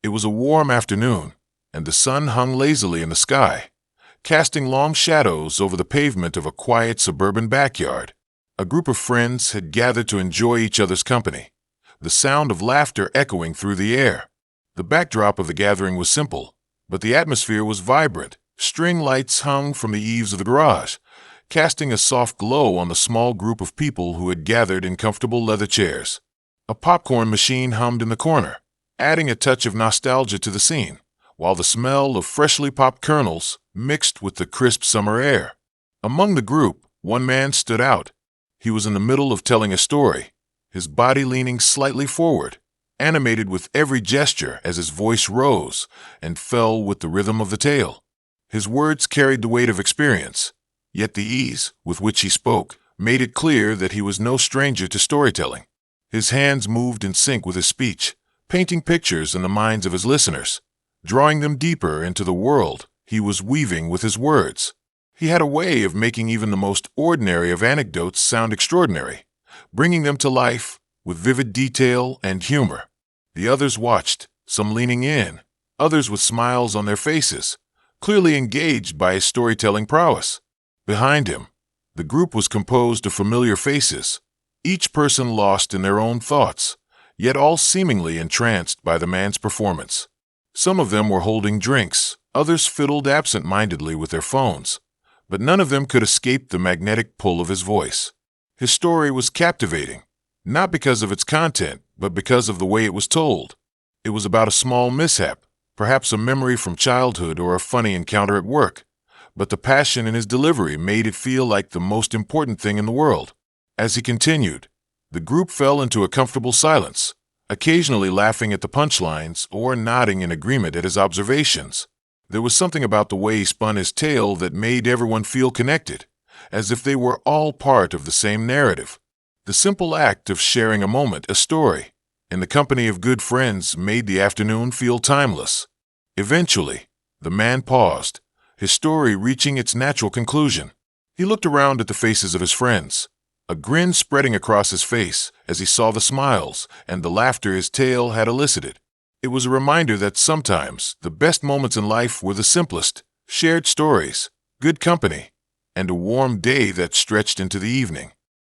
It was a warm afternoon, and the sun hung lazily in the sky, casting long shadows over the pavement of a quiet suburban backyard. A group of friends had gathered to enjoy each other's company, the sound of laughter echoing through the air. The backdrop of the gathering was simple, but the atmosphere was vibrant. String lights hung from the eaves of the garage, casting a soft glow on the small group of people who had gathered in comfortable leather chairs. A popcorn machine hummed in the corner, adding a touch of nostalgia to the scene, while the smell of freshly popped kernels mixed with the crisp summer air. Among the group, one man stood out. He was in the middle of telling a story, his body leaning slightly forward, animated with every gesture as his voice rose and fell with the rhythm of the tale. His words carried the weight of experience, yet the ease with which he spoke made it clear that he was no stranger to storytelling. His hands moved in sync with his speech, painting pictures in the minds of his listeners, drawing them deeper into the world he was weaving with his words. He had a way of making even the most ordinary of anecdotes sound extraordinary, bringing them to life with vivid detail and humor. The others watched, some leaning in, others with smiles on their faces, clearly engaged by his storytelling prowess. Behind him, the group was composed of familiar faces, each person lost in their own thoughts, yet all seemingly entranced by the man's performance. Some of them were holding drinks, others fiddled absent-mindedly with their phones, but none of them could escape the magnetic pull of his voice. His story was captivating, not because of its content, but because of the way it was told. It was about a small mishap, perhaps a memory from childhood or a funny encounter at work, but the passion in his delivery made it feel like the most important thing in the world. As he continued, the group fell into a comfortable silence, occasionally laughing at the punchlines or nodding in agreement at his observations. There was something about the way he spun his tale that made everyone feel connected, as if they were all part of the same narrative. The simple act of sharing a moment, a story, in the company of good friends made the afternoon feel timeless. Eventually, the man paused, his story reaching its natural conclusion. He looked around at the faces of his friends, a grin spreading across his face as he saw the smiles and the laughter his tale had elicited. It was a reminder that sometimes the best moments in life were the simplest: shared stories, good company, and a warm day that stretched into the evening.